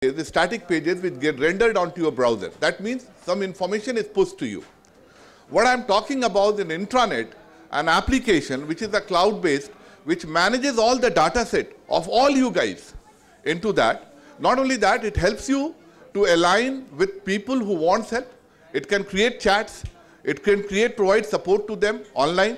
the static pages which get rendered onto your browser. That means some information is pushed to you. What I'm talking about in intranet, an application which is a cloud-based, which manages all the data set of all you guys into that. Not only that, it helps you to align with people who want help. It can create chats. It can provide support to them online,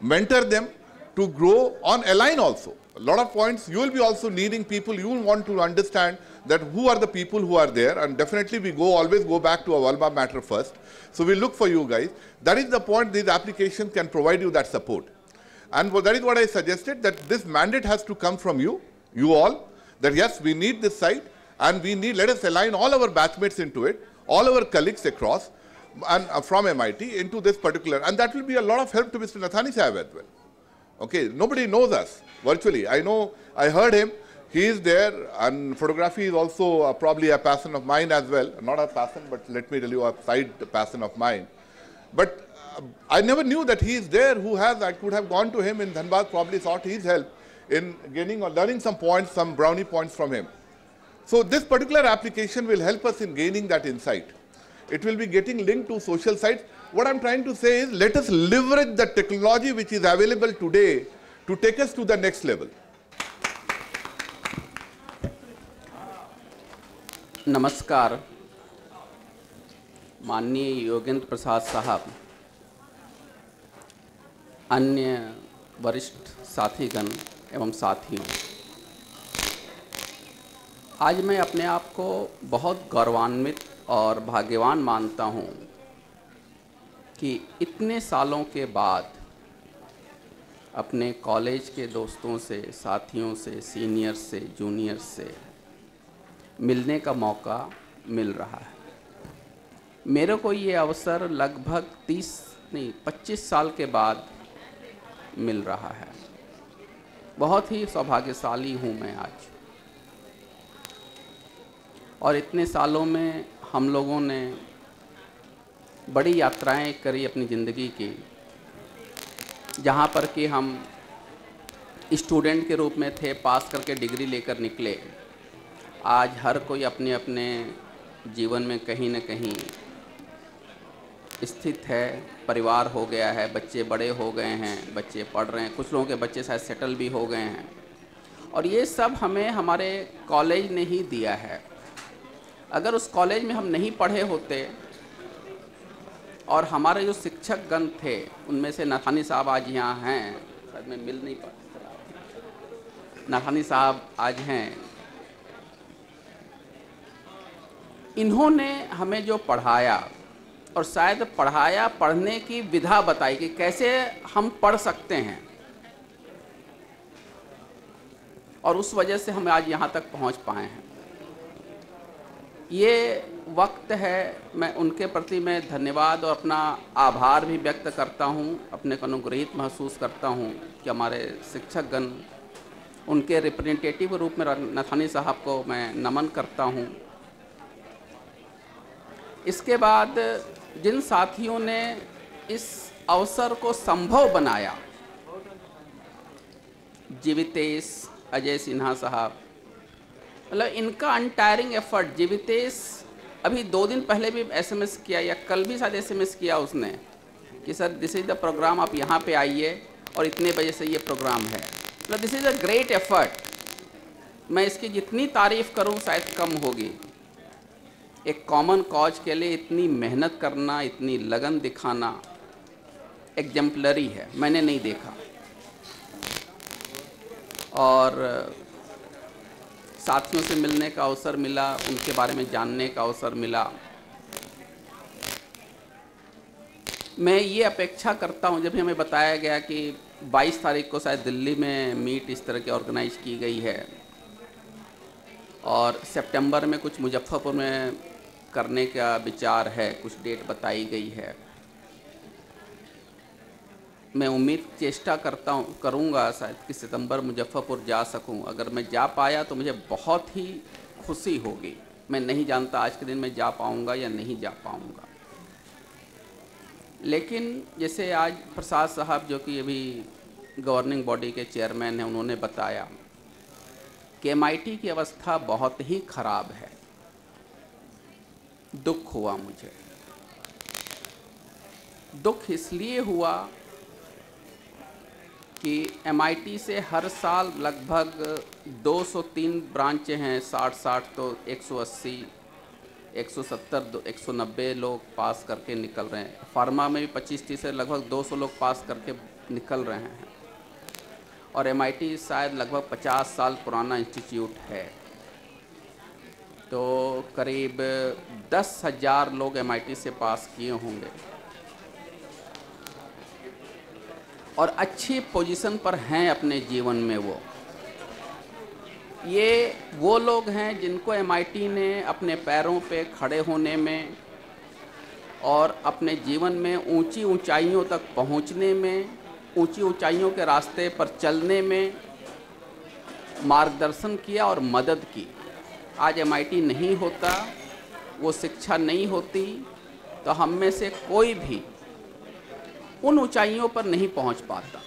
mentor them to grow on Align also. A lot of points, you will be also needing people, you will want to understand that who are the people who are there, and definitely we always go back to a Vulva matter first. So we look for you guys. That is the point, these applications can provide you that support. And that is what I suggested, that this mandate has to come from you all, that yes, we need this site, and let us align all our batchmates into it, all our colleagues across, and from MIT into this particular, and that will be a lot of help to Mr. Nathani Sahib as well. Okay, nobody knows us virtually. I know, I heard him, he is there, and photography is also probably a passion of mine as well. Not a passion, but let me tell you, a side passion of mine. But I never knew that he is there, I could have gone to him in Dhanbad, probably sought his help in gaining or learning some points, some brownie points from him. So this particular application will help us in gaining that insight. It will be getting linked to social sites. What I'm trying to say is, let us leverage the technology which is available today to take us to the next level. नमस्कार माननीय योगेंद्र प्रसाद साहब, अन्य वरिष्ठ साथीगण एवं साथियों, आज मैं अपने आप को बहुत गौरवान्वित और भाग्यवान मानता हूँ कि इतने सालों के बाद अपने कॉलेज के दोस्तों से, साथियों से, सीनियर्स से, जूनियर्स से मिलने का मौका मिल रहा है। मेरे को ये अवसर लगभग 25 साल के बाद मिल रहा है। बहुत ही सौभाग्यशाली हूँ मैं आज। और इतने सालों में हम लोगों ने बड़ी यात्राएं करी अपनी ज़िंदगी की, जहाँ पर कि हम स्टूडेंट के रूप में थे, पास करके डिग्री लेकर निकले। आज हर कोई अपने अपने जीवन में कहीं न कहीं स्थित है, परिवार हो गया है, बच्चे बड़े हो गए हैं, बच्चे पढ़ रहे हैं, कुछ लोगों के बच्चे शायद सेटल भी हो गए हैं। और ये सब हमें हमारे कॉलेज ने ही दिया है। अगर उस कॉलेज में हम नहीं पढ़े होते और हमारे जो शिक्षक गण थे, उनमें से नाथानी साहब आज यहाँ हैं, शायद मैं मिल नहीं पाता, नाथानी साहब आज हैं। इन्होंने हमें जो पढ़ाया और शायद पढ़ने की विधा बताई कि कैसे हम पढ़ सकते हैं, और उस वजह से हम आज यहाँ तक पहुँच पाए हैं। ये वक्त है, मैं उनके प्रति मैं धन्यवाद और अपना आभार भी व्यक्त करता हूँ। अपने को अनुग्रहित महसूस करता हूँ कि हमारे शिक्षक गण, उनके रिप्रेजेंटेटिव रूप में नाथानी साहब को मैं नमन करता हूँ। इसके बाद जिन साथियों ने इस अवसर को संभव बनाया, जीवितेश, अजय सिन्हा साहब, मतलब इनका अनटायरिंग एफर्ट। जीवितेश अभी 2 दिन पहले भी SMS किया, या कल भी शायद SMS किया उसने कि sir this is the program, आप यहाँ पे आइए और इतने बजे से ये प्रोग्राम है। मतलब this is a great effort. मैं इसकी जितनी तारीफ़ करूँ शायद कम होगी। एक कॉमन कॉज के लिए इतनी मेहनत करना, इतनी लगन दिखाना एग्जम्पलरी है, मैंने नहीं देखा। और साथियों से मिलने का अवसर मिला, उनके बारे में जानने का अवसर मिला। मैं ये अपेक्षा करता हूँ, जब हमें बताया गया कि 22 तारीख को शायद दिल्ली में मीट इस तरह की ऑर्गेनाइज की गई है, और सितंबर में कुछ मुजफ्फरपुर में करने का विचार है, कुछ डेट बताई गई है। मैं उम्मीद चेष्टा करूँगा शायद कि सितंबर मुजफ्फरपुर जा सकूँ। अगर मैं जा पाया तो मुझे बहुत ही खुशी होगी। मैं नहीं जानता आज के दिन में जा पाऊँगा या नहीं जा पाऊँगा। लेकिन जैसे आज प्रसाद साहब, जो कि अभी गवर्निंग बॉडी के चेयरमैन हैं, उन्होंने बताया कि MIT की अवस्था बहुत ही ख़राब है। दुख हुआ मुझे। दुख इसलिए हुआ कि MIT से हर साल लगभग 203 ब्रांचें हैं, 60 तो 180, 170, 190 लोग पास करके निकल रहे हैं। फार्मा में भी 25-30 से लगभग 200 लोग पास करके निकल रहे हैं। और MIT शायद लगभग 50 साल पुराना इंस्टीट्यूट है, तो करीब 10,000 लोग MIT से पास किए होंगे और अच्छी पोजीशन पर हैं अपने जीवन में। वो लोग हैं जिनको MIT ने अपने पैरों पे खड़े होने में और अपने जीवन में ऊंची ऊंचाइयों तक पहुंचने में, ऊंची ऊंचाइयों के रास्ते पर चलने में मार्गदर्शन किया और मदद की। आज MIT नहीं होता, वो शिक्षा नहीं होती, तो हम में से कोई भी उन ऊंचाइयों पर नहीं पहुंच पाता।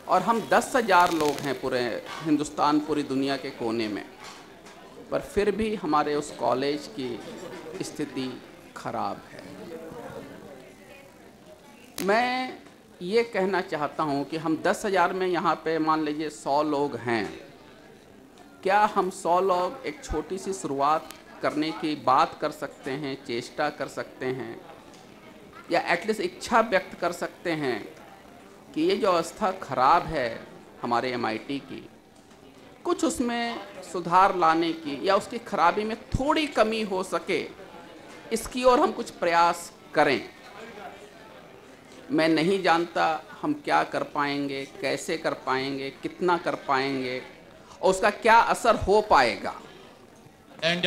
और हम 10,000 लोग हैं पूरे हिंदुस्तान, पूरी दुनिया के कोने में, पर फिर भी हमारे उस कॉलेज की स्थिति खराब है। मैं ये कहना चाहता हूँ कि हम 10,000 में यहाँ पे मान लीजिए 100 लोग हैं, क्या हम 100 लोग एक छोटी सी शुरुआत करने की बात कर सकते हैं, चेष्टा कर सकते हैं, या एटलीस्ट इच्छा व्यक्त कर सकते हैं कि ये जो अवस्था खराब है हमारे MIT की, कुछ उसमें सुधार लाने की या उसकी खराबी में थोड़ी कमी हो सके, इसकी ओर हम कुछ प्रयास करें। मैं नहीं जानता हम क्या कर पाएंगे, कैसे कर पाएंगे, कितना कर पाएंगे और उसका क्या असर हो पाएगा। And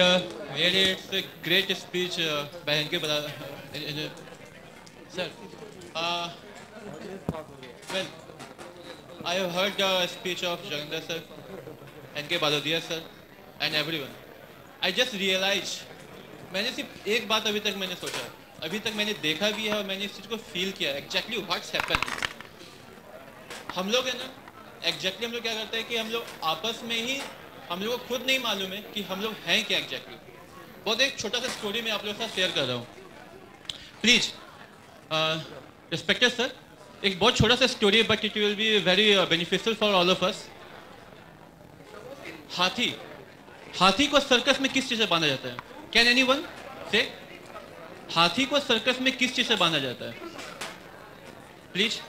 really, it's a great speech by N.K. Baladia. Sir, well, I have heard the speech of Jagender sir, N.K. Baladia sir, and everyone. I just realized, मैंने सिर्फ एक बात अभी तक मैंने सोचा, अभी तक मैंने देखा भी है और मैंने इस चीज़ को फील किया, exactly what's happened. हम लोग है ना, exactly हम लोग क्या करते हैं कि हम लोग आपस में ही, हम लोगों को खुद नहीं मालूम है कि हम लोग हैं क्या exactly. बहुत एक छोटा सा स्टोरी मैं आप लोगों के साथ शेयर कर रहा हूँ, प्लीज। रिस्पेक्टेड सर, एक बहुत छोटा सा स्टोरी है, but it will be very beneficial for all of us. हाथी को सर्कस में किस चीज से बांधा जाता है? कैन एनीवन से? हाथी को सर्कस में किस चीज से बांधा जाता है? प्लीज।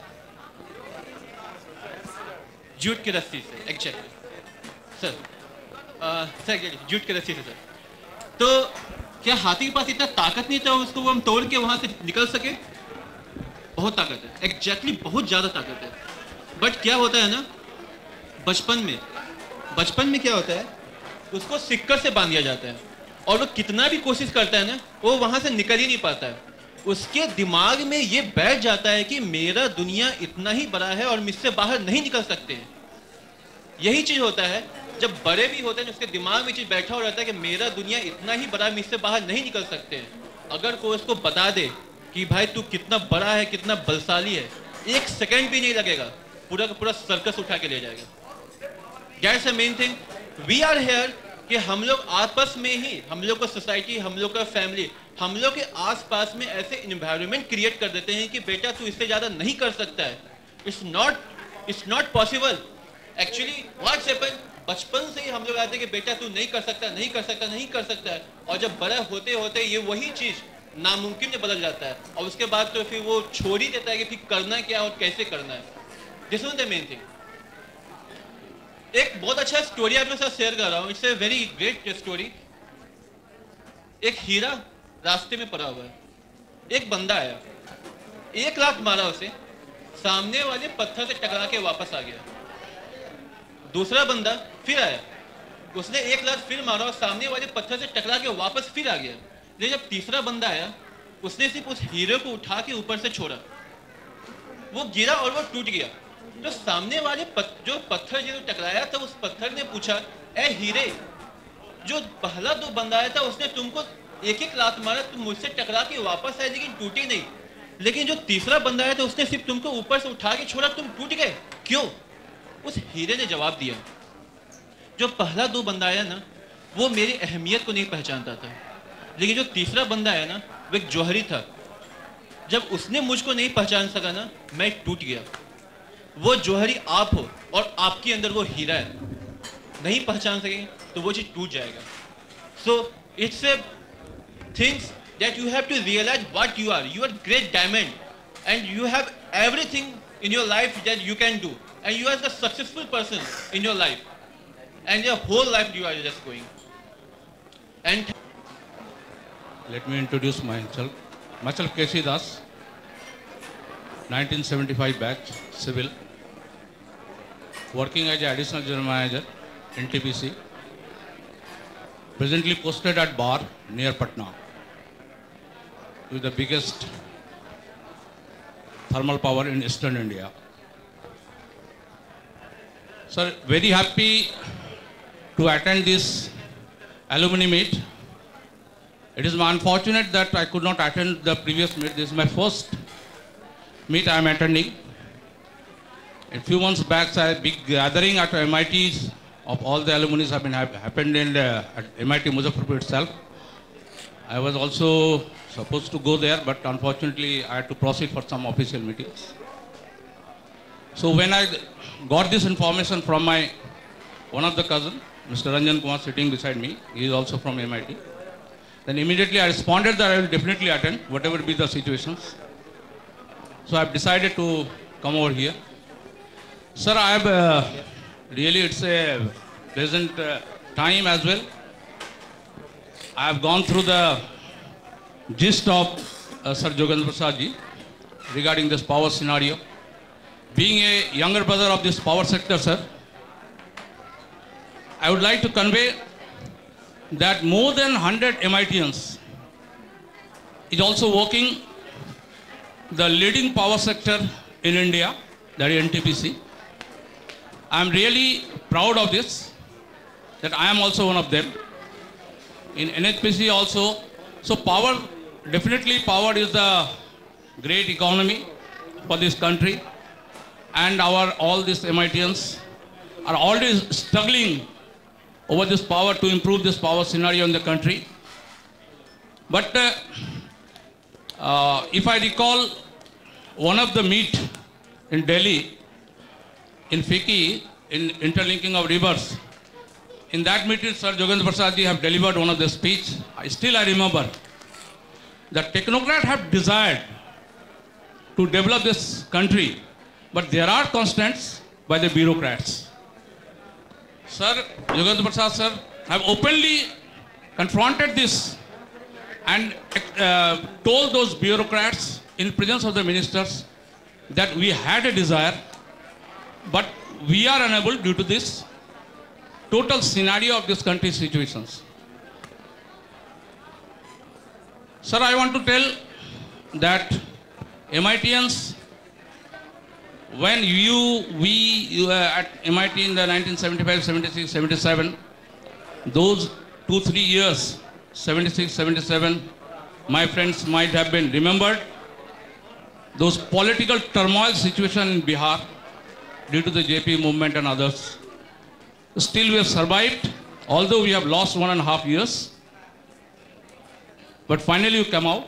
जूट की रस्सी से, एग्जैक्टली सर, सर जूट की रस्सी से सर। तो क्या हाथी के पास इतना ताकत नहीं था उसको वो हम तोड़ के वहां से निकल सके? बहुत ताकत है, एग्जैक्टली बहुत ज्यादा ताकत है। बट क्या होता है ना, बचपन में क्या होता है, उसको सिक्कर से बांध दिया जाता है और वो कितना भी कोशिश करता है ना, वो वहां से निकल ही नहीं पाता है। उसके दिमाग में ये बैठ जाता है कि मेरा दुनिया इतना ही बड़ा है और मुझसे बाहर नहीं निकल सकते हैं। यही चीज होता है जब बड़े भी होते हैं, उसके दिमाग में चीज बैठा हो रहता है कि मेरा दुनिया इतना ही बड़ा, मुझसे बाहर नहीं निकल सकते हैं। अगर कोई उसको बता दे कि भाई तू कितना बड़ा है, कितना बलशाली है, 1 सेकंड भी नहीं लगेगा, पूरा का पूरा सर्कस उठा के ले जाएगा। That's the main thing. We are here कि हम लोग आपस में ही, हम लोग का सोसाइटी, हम लोग का फैमिली, हम लोग के आसपास में ऐसे इन्वायरमेंट क्रिएट कर देते हैं कि बेटा तू इससे ज्यादा नहीं कर सकता है। It's not possible. Actually what's happened, बचपन से ही हम लोग आते हैं कि बेटा तू नहीं कर सकता, नहीं कर सकता, नहीं कर सकता है, और जब बड़ा होते होते ये वही चीज नामुमकिन में बदल जाता है और उसके बाद तो फिर वो छोड़ ही देता है कि फिर करना क्या और कैसे करना है। This is the main thing. एक बहुत अच्छा स्टोरी आप लोगों के साथ शेयर कर रहा हूँ। It's a very great story. एक हीरा रास्ते में पड़ा हुआ है, एक बंदा आया, 1 लात मारा उसे, सामने वाले पत्थर से टकरा के वापस आ गया। दूसरा बंदा फिर आया, उसने 1 लात फिर मारा और सामने वाले पत्थर से टकरा के वापस फिर आ गया। लेकिन जब तीसरा बंदा आया, उसने सिर्फ उस हीरे को उठा के ऊपर से छोड़ा, वो गिरा और वो टूट गया। तो सामने वाले जो पत्थर जो टकराया था, उस पत्थर ने पूछा, ए हीरे, जो पहला 2 बंदा आया था उसने तुमको 1-1 लात मारा, तुम मुझसे टकरा के वापस आए लेकिन टूटी नहीं, लेकिन जो तीसरा बंदा आया था उसने सिर्फ तुमको ऊपर से उठा के छोड़ा, तुम टूट गए, क्यों? उस हीरे ने जवाब दिया, जो पहला 2 बंदा आया ना, वो मेरी अहमियत को नहीं पहचानता था, लेकिन जो तीसरा बंदा है ना, वो एक जौहरी था। जब उसने मुझको नहीं पहचान सका ना, मैं टूट गया। वो जौहरी आप हो और आपके अंदर वो हीरा है, नहीं पहचान सकेंगे तो वो चीज टूट जाएगा। So it's a things that you have to realise what you are. You are great diamond and you have everything in your life that you can do, and you are the successful person in your life, and your whole life you are just going. And let me introduce myself. Myself K.C. Das, 1975 batch, civil, working as additional general manager in NTPC, presently posted at Bar near Patna, with the biggest thermal power in eastern India. Sir, very happy to attend this alumni meet. It is unfortunate that I could not attend the previous meet. This is my first meet I am attending. A few months back, a big gathering at MIT of all the alumni have been happened in at MIT Muzaffarpur itself. I was also supposed to go there, but unfortunately I had to proceed for some official meetings. So when I got this information from my one of the cousin, Mr. Ranjan Kumar, sitting beside me, he is also from MIT, then immediately I responded that I will definitely attend, whatever be the situations. So I have decided to come over here. Sir, I have really, it's a pleasant time as well. I have gone through the gist of Sir Jogendra Prasad ji regarding this power scenario. Being a younger brother of this power sector, sir, I would like to convey that more than 100 MITians is also working the leading power sector in India, that is NTPC. I am really proud of this, that I am also one of them. In NHPC also, so power, definitely power is the great economy for this country, and all these MITians are always struggling over this power to improve this power scenario in the country. But if I recall one of the meet in Delhi, in FICCI, in interlinking of rivers, in that meeting, Sir Jogendra Prasad ji have delivered one of the speech. I remember that technocrats have desired to develop this country, but there are constraints by the bureaucrats. Sir Jogendra Prasad sir have openly confronted this and told those bureaucrats in presence of the ministers that we had a desire, but we are unable due to this total scenario of this country's situations. Sir, I want to tell that MITians, when we at MIT in the 1975, 76, 77, those 2-3 years, 76, 77, my friends might have been remembered. Those political turmoil situation in Bihar due to the JP movement and others. Still we have survived, although we have lost 1.5 years. But finally you come out.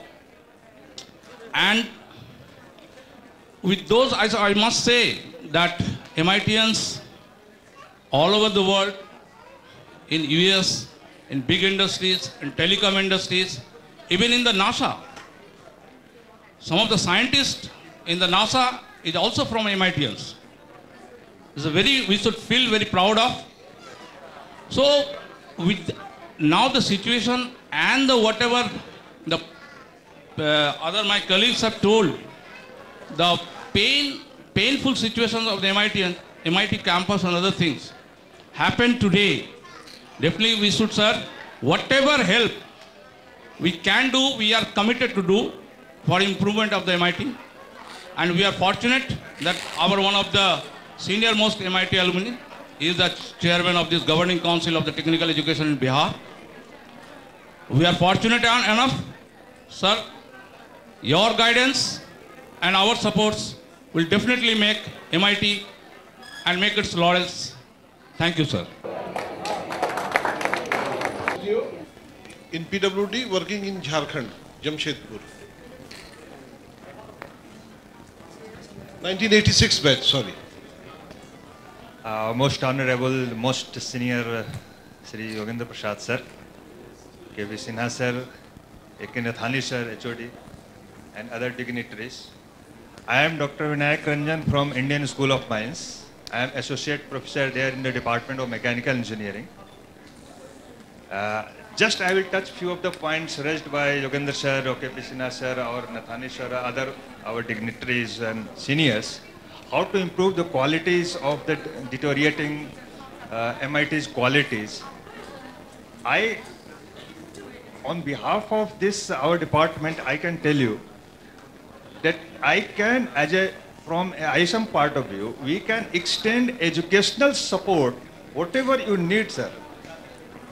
And with those, I must say that MITians all over the world, in US, in big industries, in telecom industries, even in the NASA, some of the scientists in the NASA is also from MITians. It's we should feel very proud of. So with now the situation and the whatever the other my colleagues have told, the painful situations of the MIT campus and other things happen today. Definitely we should, sir, whatever help we can do, we are committed to do for improvement of the MIT. And we are fortunate that our one of the senior most MIT alumni is the chairman of this governing council of the technical education in Bihar. We are fortunate enough, sir, your guidance and our supports will definitely make MIT and make its laurels. Thank you, sir. in PWD, working in Jharkhand, Jamshedpur. 1986 batch, sorry. Most honorable, most senior Sri Yogendra Prasad sir, K.V. Sinha sir, A.K. Nathani sir, HOD, and other dignitaries. I am Dr. Vinayak Ranjan from Indian School of Mines. I am associate professor there in the Department of Mechanical Engineering. Just I will touch few of the points raised by Yogendra sir, O.K.P. Sinha sir, or Nathani sir, other our dignitaries and seniors. How to improve the qualities of the deteriorating MIT's qualities. On behalf of this, our department, I can tell you that I can, from ISM point of view, we can extend educational support, whatever you need, sir.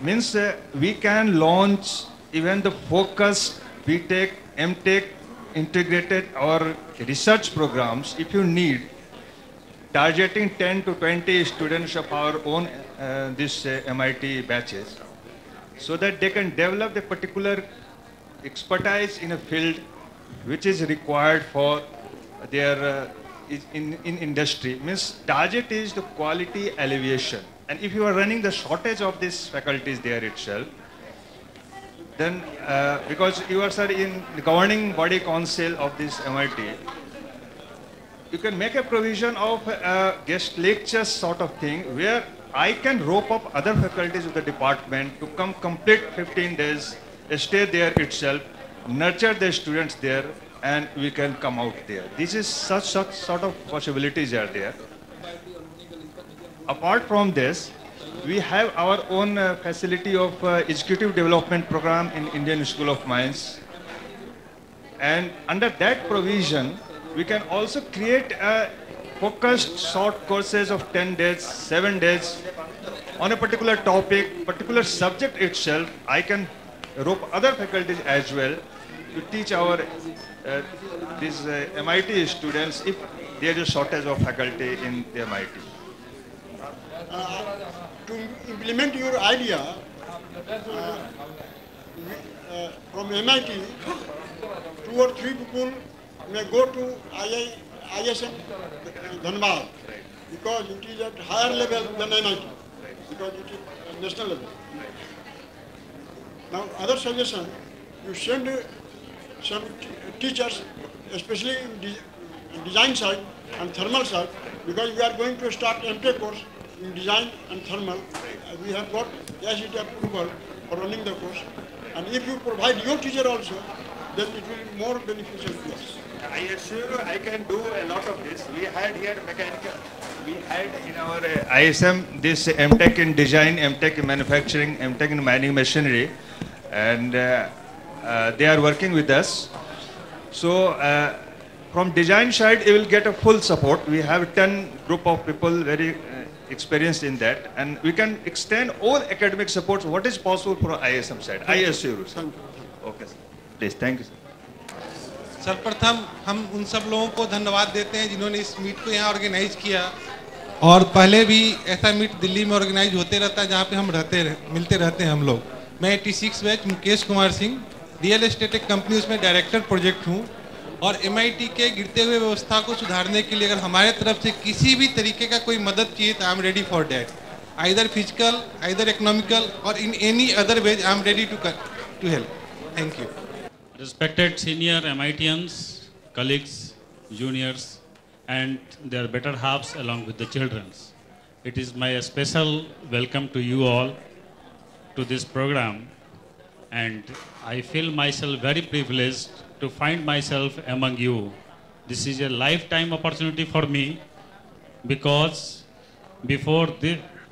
Means we can launch even the focused BTech, MTech, integrated or research programs if you need, targeting 10 to 20 students of our own MIT batches, so that they can develop the particular expertise in a field which is required for their in industry. Means target is the quality elevation. And if you are running the shortage of these faculties there itself, then because you are, sir, in the governing body council of this MIT, you can make a provision of guest lectures sort of thing where I can rope up other faculties of the department to come complete 15 days, stay there itself, nurture the students there, and we can come out there. This is such sort of possibilities are there. Apart from this, we have our own facility of executive development program in Indian School of Mines. And under that provision, we can also create a focused short courses of 10 days, 7 days on a particular topic, particular subject itself. I can rope other faculties as well to teach our these MIT students if there is a shortage of faculty in the MIT. To implement your idea, from MIT, 2 or 3 people may go to ISM Dhanbad, because it is at higher level than MIT, because it is national level. Now, other suggestion, you send some teachers, especially in design side and thermal side, because we are going to start MTech course in design and thermal. We have got AICTE approval for running the course. And if you provide your teacher also, then it will be more beneficial to us. I assure you, I can do a lot of this. We had here mechanical, we had in our ISM this MTech in design, MTech in manufacturing, MTech in mining machinery, and they are working with us. So from design side, you will get a full support. We have 10 group of people very experienced in that, and we can extend all academic supports what is possible for ISM side. I assure you, sir. Okay, sir. Please, thank you, sir. सर्वप्रथम हम उन सब लोगों को धन्यवाद देते हैं जिन्होंने इस मीट को यहाँ ऑर्गेनाइज किया, और पहले भी ऐसा मीट दिल्ली में ऑर्गेनाइज होते रहता है जहाँ पे हम मिलते रहते हैं हम लोग। मैं 86 batch Mukesh Kumar Singh, real estate एक कंपनी, उसमें डायरेक्टर प्रोजेक्ट हूँ, और MIT के गिरते हुए व्यवस्था को सुधारने के लिए अगर हमारे तरफ से किसी भी तरीके का कोई मदद चाहिए तो I am ready for that, either physical, either economical, और in any other ways I am ready to help. Thank you. Respected senior MITians, colleagues, juniors, and their better halves along with the children. It is my special welcome to you all to this program, and I feel myself very privileged to find myself among you. This is a lifetime opportunity for me, because before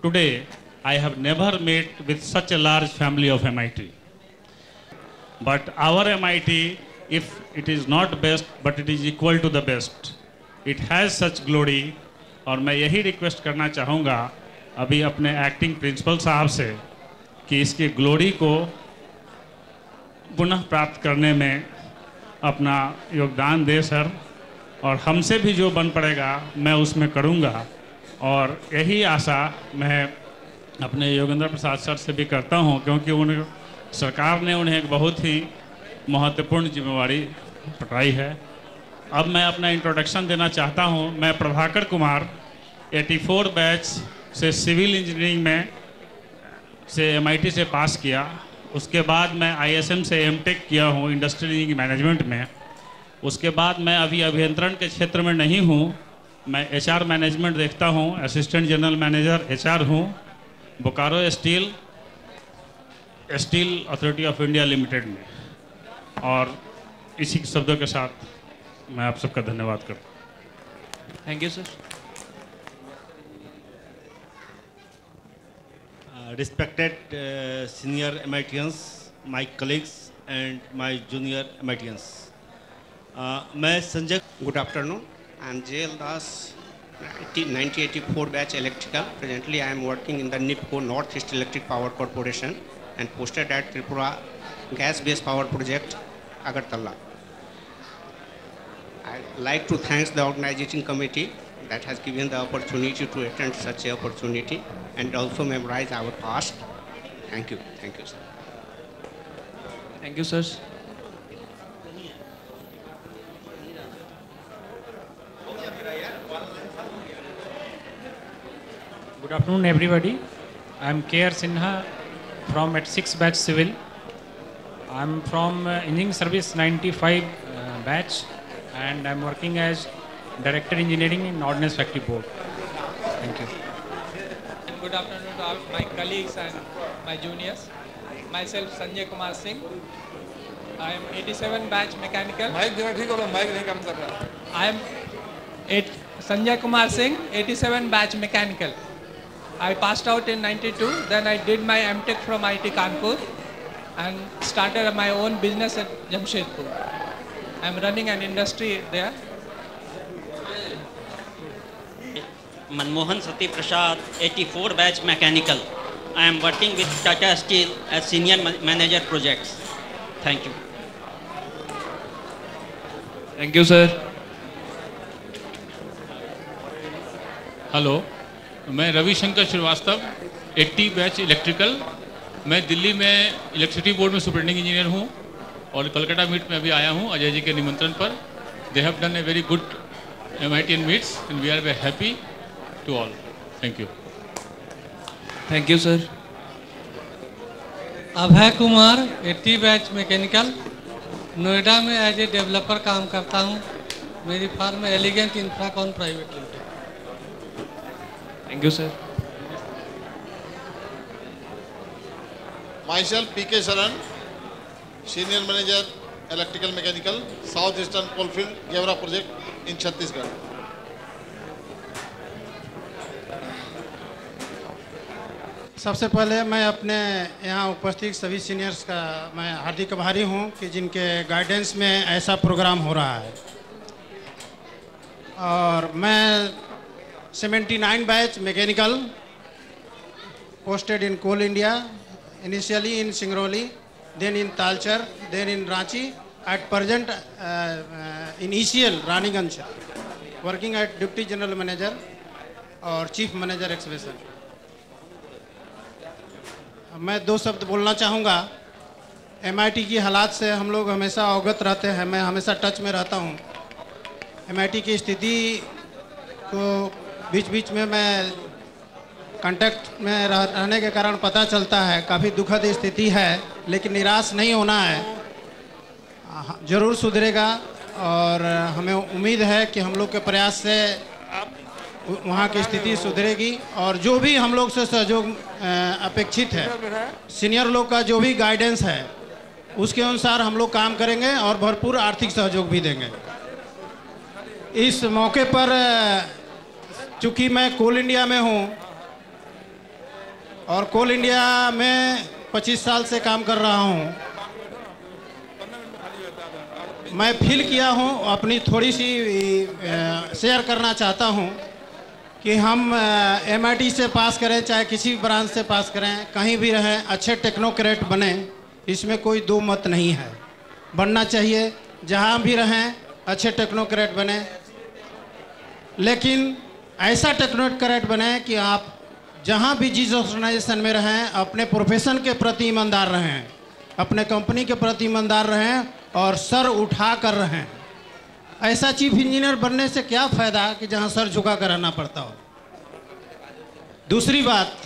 today I have never met with such a large family of MIT. But our MIT, if it is not best, but it is equal to the best. It has such glory, और मैं यही request करना चाहूँगा अभी अपने acting principal साहब से कि इसकी ग्लोरी को पुनः प्राप्त करने में अपना योगदान दे सर, और हमसे भी जो बन पड़ेगा मैं उसमें करूँगा, और यही आशा मैं अपने योगेंद्र प्रसाद सर से भी करता हूँ, क्योंकि सरकार ने उन्हें एक बहुत ही महत्वपूर्ण जिम्मेवारी पकड़ाई है। अब मैं अपना इंट्रोडक्शन देना चाहता हूं। मैं प्रभाकर कुमार 84 बैच से सिविल इंजीनियरिंग में से MIT से पास किया। उसके बाद मैं ISM से MTech किया हूं इंडस्ट्रियल इंजीनियरिंग मैनेजमेंट में। उसके बाद मैं अभी अभियंत्रण के क्षेत्र में नहीं हूं, मैं HR मैनेजमेंट देखता हूं, असिस्टेंट जनरल मैनेजर HR हूं Bokaro steel authority of India limited में। और इसी शब्दों के साथ मैं आप सबका धन्यवाद करता हूँ। Thank you sir. Respected senior MITians, my colleagues and my junior MITians. मैं Sanjay. Good afternoon. I am JL Das, 1984 batch electrical. Presently I am working in the NIPCO Northeast Electric Power Corporation and posted at Tripura gas-based power project, Agartala. I would like to thank the organizing committee that has given the opportunity to attend such an opportunity and also memorize our past. Thank you. Thank you, sir. Thank you sir. Good afternoon, everybody. I am K.R. Sinha from at 6 batch civil. I am from engineering service 95 batch, and I am working as director engineering in Ordnance Factory Board. Thank you. And good afternoon to all my colleagues and my juniors. Myself Sanjay Kumar Singh. I am 87 batch mechanical. I am Sanjay Kumar Singh, 87 batch mechanical. I passed out in 92. Then I did my MTech from IIT Kanpur and started my own business at Jamshedpur. I am running an industry there. Manmohan Sati Prasad, 84 batch mechanical. I am working with Tata Steel as senior manager projects. Thank you. Thank you sir. Hello, मैं Ravishankar Srivastava 80 batch electrical. मैं दिल्ली में electricity board में superintending engineer हूँ और Calcutta meet में अभी आया हूँ अजय जी के निमंत्रण पर। They have done a very good MITian meets and we are very happy to all. Thank you. Thank you sir. Abhay Kumar 80 batch mechanical, Noida में एज ए डेवलपर काम करता हूँ। मेरी firm Elegant Infracon private limited. Thank you sir. Myself PK Saran, senior manager electrical mechanical, Southeastern Coalfield Gewra project in Chhattisgarh. सबसे पहले मैं अपने यहाँ उपस्थित सभी सीनियर्स का मैं हार्दिक आभारी हूँ कि जिनके गाइडेंस में ऐसा प्रोग्राम हो रहा है। और मैं 79 batch mechanical, posted in Coal India, initially in Singrauli, then in Talcher, then in Ranchi, at present in ECL, Raniganj, working at Deputy General Manager और Chief Manager Exhibition. मैं दो शब्द बोलना चाहूँगा। MIT की हालात से हम लोग हमेशा अवगत रहते हैं, मैं हमेशा टच में रहता हूँ। MIT की स्थिति को बीच बीच में मैं कांटेक्ट में रहने के कारण पता चलता है, काफ़ी दुखद स्थिति है, लेकिन निराश नहीं होना है, ज़रूर सुधरेगा। और हमें उम्मीद है कि हम लोग के प्रयास से वहाँ की स्थिति सुधरेगी और जो भी हम लोग से सहयोग अपेक्षित है, सीनियर लोग का जो भी गाइडेंस है उसके अनुसार हम लोग काम करेंगे और भरपूर आर्थिक सहयोग भी देंगे। इस मौके पर चूँकि मैं कोल इंडिया में हूँ और कोल इंडिया में 25 साल से काम कर रहा हूँ, मैं फील किया हूँ, अपनी थोड़ी सी शेयर करना चाहता हूँ कि हम MIT से पास करें चाहे किसी ब्रांच से पास करें, कहीं भी रहें, अच्छे टेक्नोक्रेट बने, इसमें कोई दो मत नहीं है। बनना चाहिए, जहाँ भी रहें अच्छे टेक्नोक्रेट बने, लेकिन ऐसा टेक्नोक्रेट बने कि आप जहाँ भी जिस ऑर्गेनाइजेशन में रहें अपने प्रोफेशन के प्रति ईमानदार रहें। अपने कंपनी के प्रति ईमानदार रहें और सर उठा कर रहें। ऐसा चीफ इंजीनियर बनने से क्या फ़ायदा कि जहां सर झुका कर रहना पड़ता हो। दूसरी बात,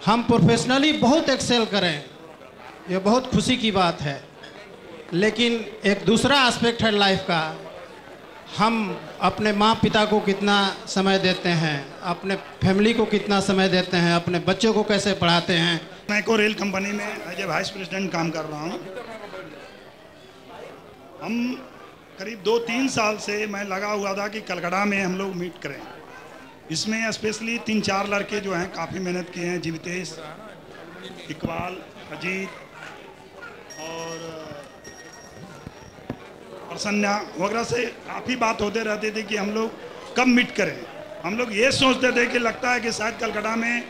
हम प्रोफेशनली बहुत एक्सेल करें, ये बहुत खुशी की बात है, लेकिन एक दूसरा एस्पेक्ट है लाइफ का, हम अपने माँ पिता को कितना समय देते हैं, अपने फैमिली को कितना समय देते हैं, अपने बच्चों को कैसे पढ़ाते हैं। मैं को रेल कंपनी में एज ए वाइस प्रेसिडेंट काम कर रहा हूँ। हम करीब 2-3 साल से मैं लगा हुआ था कि कलकत्ता में हम लोग मीट करें। इसमें स्पेशली 3-4 लड़के जो हैं काफ़ी मेहनत किए हैं, जीवितेश, इकबाल, अजीत और प्रसन्ना वगैरह से काफ़ी बात होते रहते थे कि हम लोग कब मीट करें। हम लोग ये सोचते थे कि लगता है कि शायद कलकत्ता में